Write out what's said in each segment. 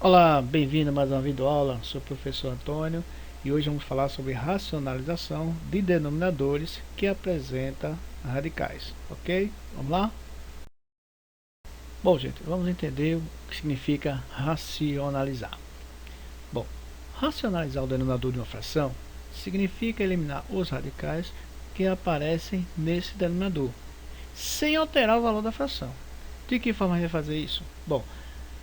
Olá, bem-vindo a mais uma videoaula. Sou o professor Antônio e hoje vamos falar sobre racionalização de denominadores que apresenta radicais, ok? Vamos lá? Bom, gente, vamos entender o que significa racionalizar. Bom, racionalizar o denominador de uma fração significa eliminar os radicais que aparecem nesse denominador, sem alterar o valor da fração. De que forma a gente vai fazer isso? Bom,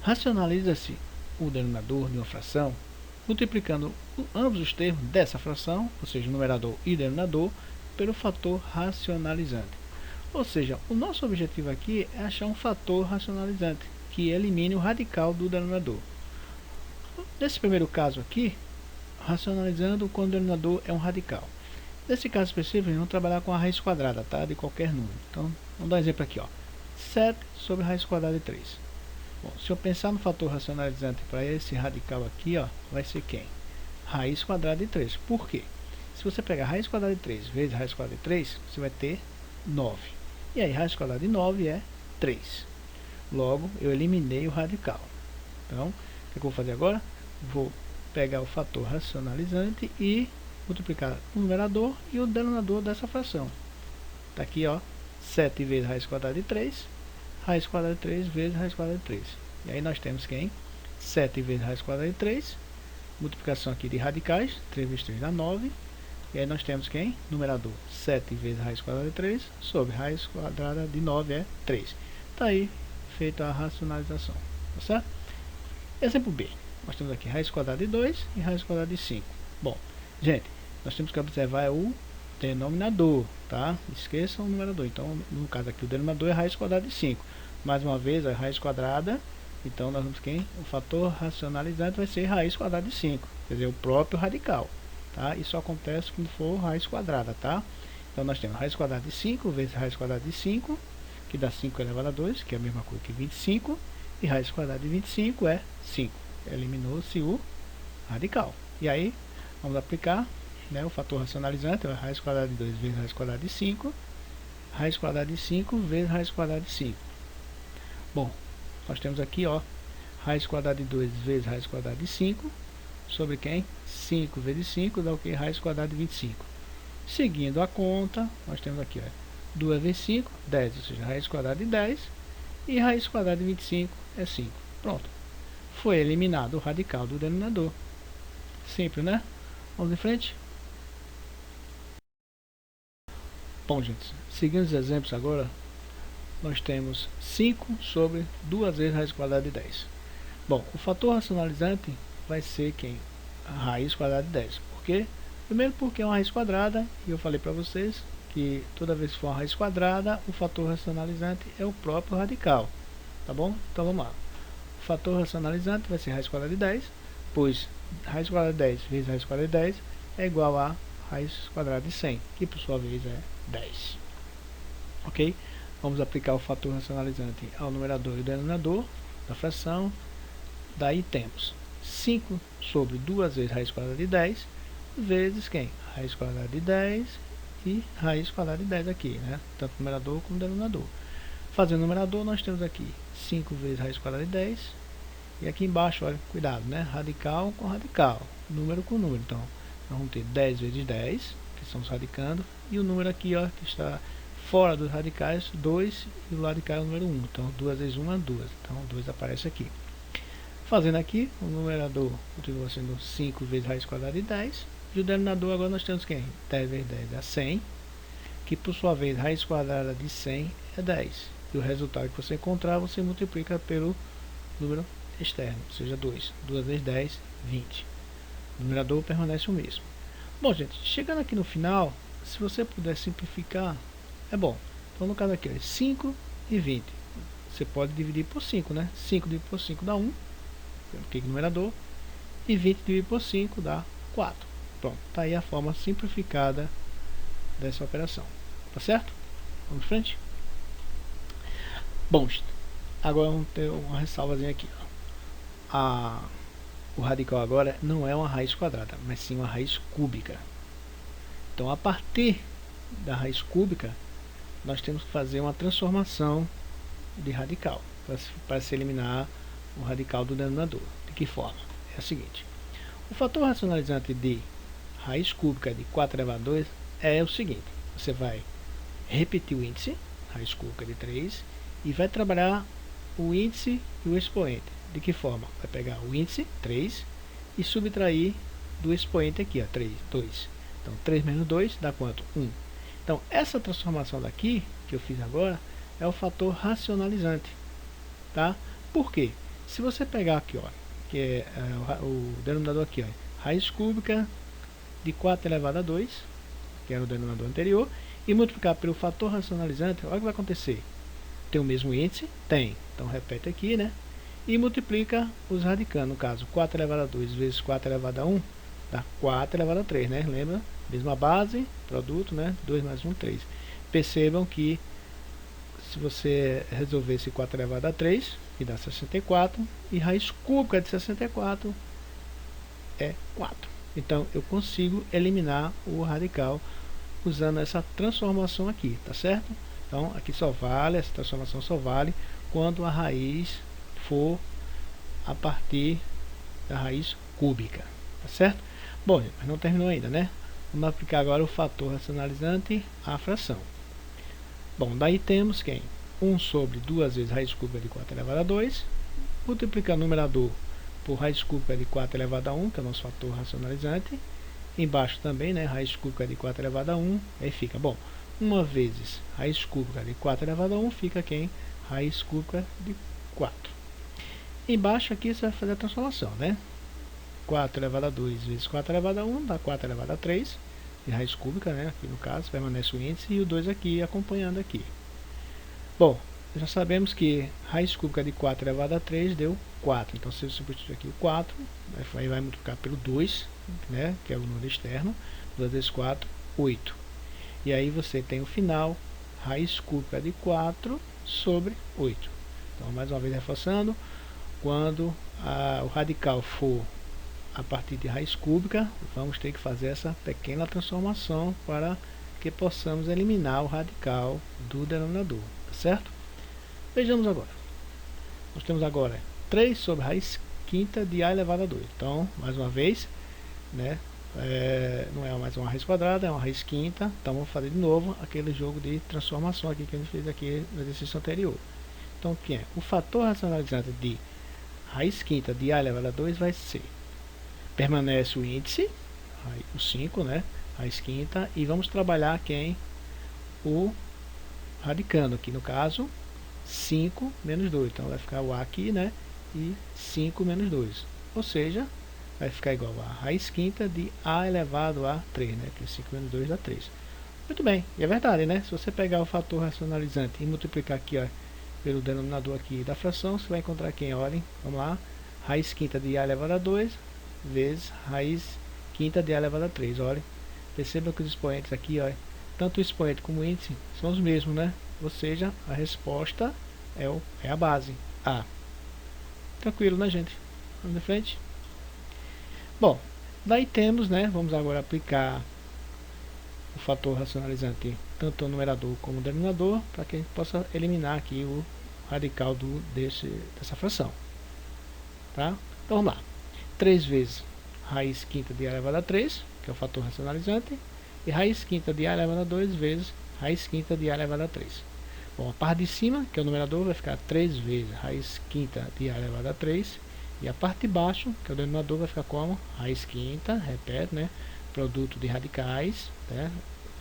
racionaliza-se o denominador de uma fração multiplicando ambos os termos dessa fração, ou seja, numerador e denominador, pelo fator racionalizante. Ou seja, o nosso objetivo aqui é achar um fator racionalizante que elimine o radical do denominador. Nesse primeiro caso aqui, racionalizando quando o denominador é um radical. Nesse caso específico, vamos trabalhar com a raiz quadrada, tá? De qualquer número. Então, vamos dar um exemplo aqui, ó. 7 sobre a raiz quadrada de 3. Bom, se eu pensar no fator racionalizante para esse radical aqui, ó, vai ser quem? Raiz quadrada de 3. Por quê? Se você pegar raiz quadrada de 3 vezes raiz quadrada de 3, você vai ter 9. E aí, raiz quadrada de 9 é 3. Logo, eu eliminei o radical. Então, o que eu vou fazer agora? Vou pegar o fator racionalizante e multiplicar o numerador e o denominador dessa fração. Está aqui, ó, 7 vezes raiz quadrada de 3, raiz quadrada de 3 vezes raiz quadrada de 3. E aí nós temos quem? 7 vezes raiz quadrada de 3, multiplicação aqui de radicais, 3 vezes 3 dá 9. E aí nós temos quem? Numerador, 7 vezes raiz quadrada de 3, sobre raiz quadrada de 9 é 3. Está aí feita a racionalização, tá certo? Exemplo B, nós temos aqui raiz quadrada de 2 e raiz quadrada de 5. Bom, gente, nós temos que observar o denominador, tá? Esqueçam o numerador. Então, no caso aqui, o denominador é raiz quadrada de 5. Mais uma vez, a raiz quadrada. Então, nós vamos quem? O fator racionalizante vai ser raiz quadrada de 5, quer dizer, o próprio radical, tá? Isso acontece quando for raiz quadrada, tá? Então, nós temos raiz quadrada de 5 vezes raiz quadrada de 5, que dá 5 elevado a 2, que é a mesma coisa que 25, e raiz quadrada de 25 é 5. Eliminou-se o radical. E aí, vamos aplicar, né, o fator racionalizante, raiz quadrada de 2 vezes raiz quadrada de 5, raiz quadrada de 5 vezes raiz quadrada de 5. Bom, nós temos aqui, ó, raiz quadrada de 2 vezes raiz quadrada de 5, sobre quem? 5 vezes 5 dá o que? Raiz quadrada de 25. Seguindo a conta, nós temos aqui, ó, 2 vezes 5, 10, ou seja, raiz quadrada de 10, e raiz quadrada de 25 é 5. Pronto. Foi eliminado o radical do denominador. Simples, né? Vamos em frente? Bom, gente, seguindo os exemplos agora, nós temos 5 sobre 2 vezes raiz quadrada de 10. Bom, o fator racionalizante vai ser quem? A raiz quadrada de 10. Por quê? Primeiro porque é uma raiz quadrada, e eu falei para vocês que toda vez que for uma raiz quadrada, o fator racionalizante é o próprio radical. Tá bom? Então vamos lá. O fator racionalizante vai ser raiz quadrada de 10, pois raiz quadrada de 10 vezes raiz quadrada de 10 é igual a raiz quadrada de 100, que por sua vez é 10. Ok? Vamos aplicar o fator racionalizante ao numerador e denominador da fração. Daí temos 5 sobre 2 vezes raiz quadrada de 10 vezes quem? Raiz quadrada de 10 e raiz quadrada de 10 aqui, né? Tanto numerador como denominador. Fazendo o numerador, nós temos aqui 5 vezes raiz quadrada de 10. E aqui embaixo, olha, cuidado, né? Radical com radical, número com número. Então, nós vamos ter 10 vezes 10, que estamos radicando, e o número aqui, ó, que está fora dos radicais, 2, e o lado de cá é o número 1. Então, 2 vezes 1 é 2. Então, 2 aparece aqui. Fazendo aqui, o numerador continua sendo 5 vezes raiz quadrada de 10. E o denominador agora nós temos quem? 10 vezes 10 é 100, que por sua vez, raiz quadrada de 100 é 10. E o resultado que você encontrar, você multiplica pelo número externo, ou seja, 2. 2 vezes 10, 20. O numerador permanece o mesmo. Bom, gente, chegando aqui no final, se você puder simplificar, é bom. Então, no caso aqui, ó, 5 e 20. Você pode dividir por 5, né? 5 dividido por 5 dá 1, que é o numerador, e 20 dividido por 5 dá 4. Pronto, está aí a forma simplificada dessa operação. Tá certo? Vamos em frente? Bom, agora vamos ter uma ressalvazinha aqui, ó. O radical agora não é uma raiz quadrada, mas sim uma raiz cúbica. Então, a partir da raiz cúbica, nós temos que fazer uma transformação de radical para se eliminar o radical do denominador. De que forma? É a seguinte: o fator racionalizante de raiz cúbica de 4 elevado a 2 é o seguinte: você vai repetir o índice, raiz cúbica de 3, e vai trabalhar o índice e o expoente. De que forma? Vai pegar o índice, 3, e subtrair do expoente aqui, ó, 3, 2. Então, 3 menos 2 dá quanto? 1. Então, essa transformação daqui, que eu fiz agora, é o fator racionalizante. Tá? Por quê? Se você pegar aqui, ó, que é o denominador aqui, ó, raiz cúbica de 4 elevado a 2, que era o denominador anterior, e multiplicar pelo fator racionalizante, olha o que vai acontecer. Tem o mesmo índice? Tem. Então, repete aqui, né? E multiplica os radicandos. No caso, 4 elevado a 2 vezes 4 elevado a 1 dá 4 elevado a 3, né? Lembra? Mesma base, produto, né? 2 mais 1, 3. Percebam que se você resolver esse 4 elevado a 3, que dá 64, e raiz cúbica de 64 é 4. Então, eu consigo eliminar o radical usando essa transformação aqui, tá certo? Então, aqui só vale, essa transformação só vale quando a raiz for a partir da raiz cúbica, tá certo? Bom, mas não terminou ainda, né? Vamos aplicar agora o fator racionalizante à fração. Bom, daí temos quem? 1 sobre 2 vezes raiz cúbica de 4 elevado a 2, multiplica o numerador por raiz cúbica de 4 elevado a 1, que é o nosso fator racionalizante. Embaixo também, né, raiz cúbica de 4 elevado a 1, aí fica, bom, 1 vezes raiz cúbica de 4 elevado a 1 fica quem? Raiz cúbica de 4. Embaixo aqui você vai fazer a transformação, né? 4 elevado a 2 vezes 4 elevado a 1 dá 4 elevado a 3, de raiz cúbica, né? Aqui no caso, permanece o índice e o 2 aqui acompanhando aqui. Bom, já sabemos que raiz cúbica de 4 elevado a 3 deu 4. Então, se eu substituir aqui o 4, aí vai multiplicar pelo 2, né, que é o número externo. 2 vezes 4, 8. E aí você tem o final, raiz cúbica de 4 sobre 8. Então, mais uma vez reforçando, quando o radical for a partir de raiz cúbica, vamos ter que fazer essa pequena transformação para que possamos eliminar o radical do denominador, tá certo? Vejamos agora. Nós temos agora 3 sobre raiz quinta de a elevado a 2. Então, mais uma vez, né, não é mais uma raiz quadrada, é uma raiz quinta. Então, vamos fazer de novo aquele jogo de transformação aqui que a gente fez aqui no exercício anterior. Então, o que é? O fator racionalizante de raiz quinta de a elevado a 2 vai ser, permanece o índice, o 5, né, raiz quinta, e vamos trabalhar quem? O radicando, aqui no caso, 5 menos 2. Então, vai ficar o a aqui, né, e 5 menos 2. Ou seja, vai ficar igual a raiz quinta de a elevado a 3, né, que 5 menos 2 dá 3. Muito bem, e é verdade, né? Se você pegar o fator racionalizante e multiplicar aqui, ó, pelo denominador aqui da fração, você vai encontrar quem? Olhem, vamos lá, raiz quinta de a elevado a 2 vezes raiz quinta de a elevado a 3. Olha, perceba que os expoentes aqui, ó, tanto o expoente como o índice são os mesmos, né? Ou seja, a resposta é a base, A. Tranquilo, né, gente? Vamos em frente. Bom, daí temos, né? Vamos agora aplicar o fator racionalizante tanto no numerador como no denominador, para que a gente possa eliminar aqui o radical dessa fração. Tá? Então vamos lá. 3 vezes raiz quinta de a elevado a 3, que é o fator racionalizante, e raiz quinta de a elevado a 2 vezes raiz quinta de a elevado a 3. Bom, a parte de cima, que é o numerador, vai ficar 3 vezes raiz quinta de a elevado a 3, e a parte de baixo, que é o denominador, vai ficar como? Raiz quinta, repete, né? Produto de radicais, né?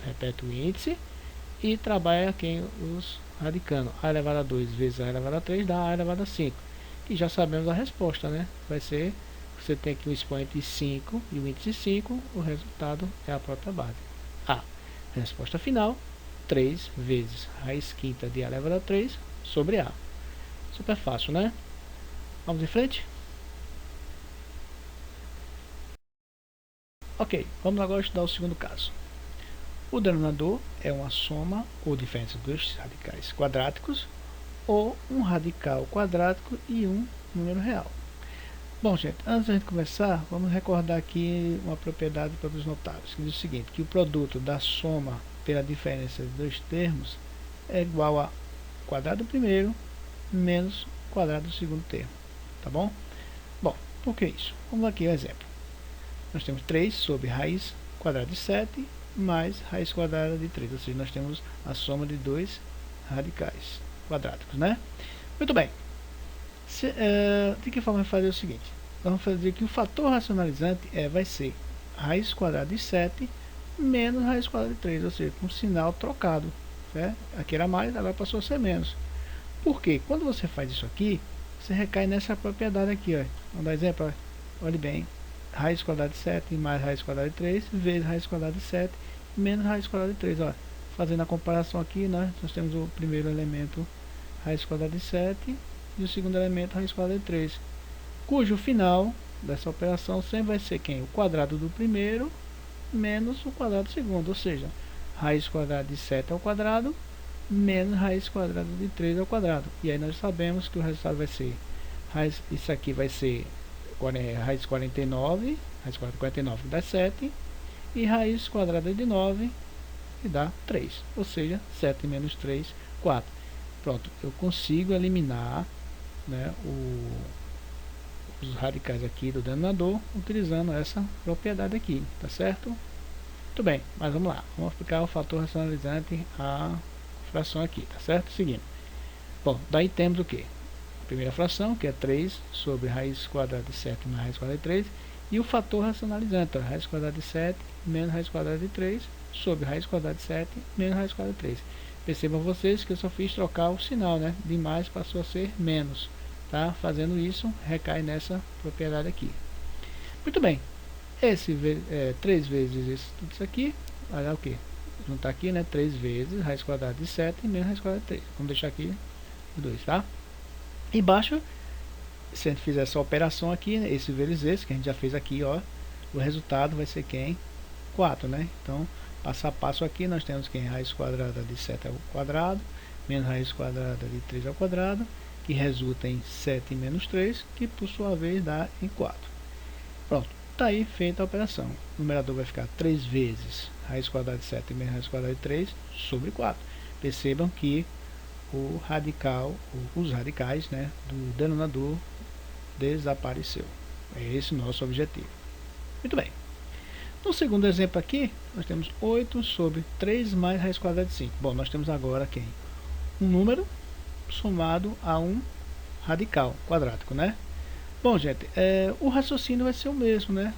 Repete o índice, e trabalha quem? Os radicando. A elevado a 2 vezes a elevado a 3 dá a elevado a 5. E já sabemos a resposta, né? Vai ser, você tem aqui o expoente 5 e o índice 5, o resultado é a própria base. A. Resposta final, 3 vezes raiz quinta de a elevado a 3 sobre A. Super fácil, né? Vamos em frente? Ok, vamos agora estudar o segundo caso. O denominador é uma soma ou diferença dos radicais quadráticos, ou um radical quadrático e um número real. Bom, gente, antes de a gente começar, vamos recordar aqui uma propriedade para os notáveis, que diz o seguinte, que o produto da soma pela diferença de dois termos é igual a quadrado do primeiro menos quadrado do segundo termo, tá bom? Bom, Por que isso? Vamos aqui ao exemplo. Nós temos 3 sobre raiz quadrada de 7 mais raiz quadrada de 3, ou seja, nós temos a soma de dois radicais quadráticos, né? Muito bem. De que forma fazer o seguinte? Vamos fazer que o fator racionalizante vai ser raiz quadrada de 7 menos raiz quadrada de 3, ou seja, com sinal trocado. Certo? Aqui era mais, agora passou a ser menos. Por quê? Quando você faz isso aqui, você recai nessa propriedade aqui. Ó. Vamos dar exemplo. Ó. Olhe bem. Raiz quadrada de 7 mais raiz quadrada de 3 vezes raiz quadrada de 7 menos raiz quadrada de 3. Ó. Fazendo a comparação aqui, nós temos o primeiro elemento raiz quadrada de 7 e o segundo elemento raiz quadrada de 3, cujo final dessa operação sempre vai ser quem? O quadrado do primeiro menos o quadrado do segundo, ou seja, raiz quadrada de 7 ao quadrado menos raiz quadrada de 3 ao quadrado. E aí nós sabemos que o resultado vai ser, isso aqui vai ser raiz 49, raiz quadrada de 49 que dá 7, e raiz quadrada de 9 que dá 3, ou seja, 7 menos 3, 4. Pronto, eu consigo eliminar, né, os radicais aqui do denominador utilizando essa propriedade aqui, tá certo? Muito bem, mas vamos lá, vamos aplicar o fator racionalizante à fração aqui, tá certo? Seguindo. Bom, daí temos o que? A primeira fração, que é 3 sobre raiz quadrada de 7 mais raiz quadrada de 3, e o fator racionalizante, ó, raiz quadrada de 7 menos raiz quadrada de 3 sobre raiz quadrada de 7 menos raiz quadrada de 3. Percebam vocês que eu só fiz trocar o sinal, né? De mais passou a ser menos. Tá? Fazendo isso, recai nessa propriedade aqui. Muito bem. 3 vezes tudo isso aqui, vai dar o que? Juntar aqui, né? 3 vezes raiz quadrada de 7 menos raiz quadrada de 3. Vamos deixar aqui 2, tá? Embaixo, se a gente fizer essa operação aqui, né? Esse vezes esse, que a gente já fez aqui, ó. O resultado vai ser quem? 4, né? Então, passo a passo aqui, nós temos quem? Raiz quadrada de 7 ao quadrado, menos raiz quadrada de 3 ao quadrado, que resulta em 7 menos 3, que por sua vez dá em 4. Pronto, está aí feita a operação. O numerador vai ficar 3 vezes raiz quadrada de 7 menos raiz quadrada de 3 sobre 4. Percebam que o radical, os radicais, né, do denominador desapareceu. É esse o nosso objetivo. Muito bem. No segundo exemplo aqui, nós temos 8 sobre 3 mais raiz quadrada de 5. Bom, nós temos agora quem? Um número somado a um radical quadrático, né? Bom, gente, o raciocínio vai ser o mesmo, né?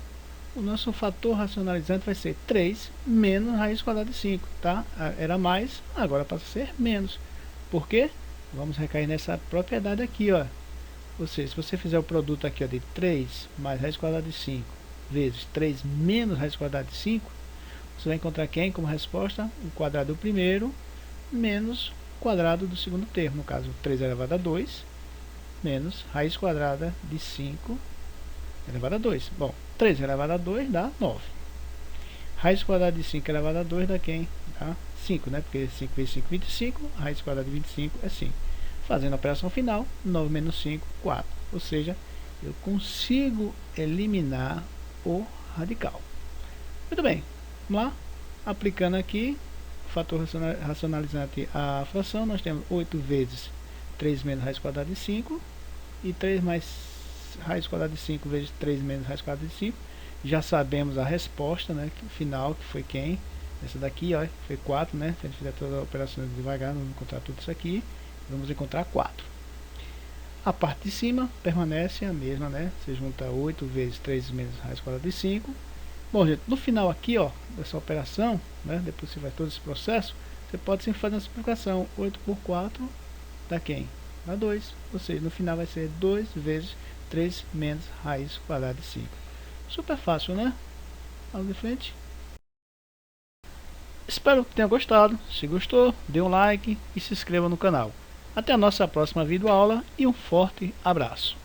O nosso fator racionalizante vai ser 3 menos raiz quadrada de 5, tá? Era mais, agora passa a ser menos. Por quê? Vamos recair nessa propriedade aqui, ó. Ou seja, se você fizer o produto aqui, ó, de 3 mais raiz quadrada de 5 vezes 3 menos raiz quadrada de 5, você vai encontrar quem como resposta? O quadrado do primeiro menos o quadrado do segundo termo, no caso 3 elevado a 2 menos raiz quadrada de 5 elevado a 2. Bom, 3 elevado a 2 dá 9. Raiz quadrada de 5 elevado a 2 dá quem? Dá 5, né? Porque 5 vezes 5, 25, raiz quadrada de 25 é 5. Fazendo a operação final, 9 menos 5, 4. Ou seja, eu consigo eliminar o radical. Muito bem, vamos lá. Aplicando aqui o fator racionalizante à fração, nós temos 8 vezes 3 menos raiz quadrada de 5 e 3 mais raiz quadrada de 5 vezes 3 menos raiz quadrada de 5. Já sabemos a resposta, né, final, que foi quem? Essa daqui, ó, foi 4, né? Se a gente fizer toda a operação devagar, vamos encontrar tudo isso aqui, vamos encontrar 4. A parte de cima permanece a mesma, né? Você junta 8 vezes 3 menos raiz quadrada de 5. Bom, gente, no final aqui, ó, dessa operação, né, depois que você vai todo esse processo, você pode sim fazer uma simplificação. 8 por 4 dá quem? Dá 2. Ou seja, no final vai ser 2 vezes 3 menos raiz quadrada de 5. Super fácil, né? Vamos de frente. Espero que tenha gostado. Se gostou, dê um like e se inscreva no canal. Até a nossa próxima videoaula e um forte abraço.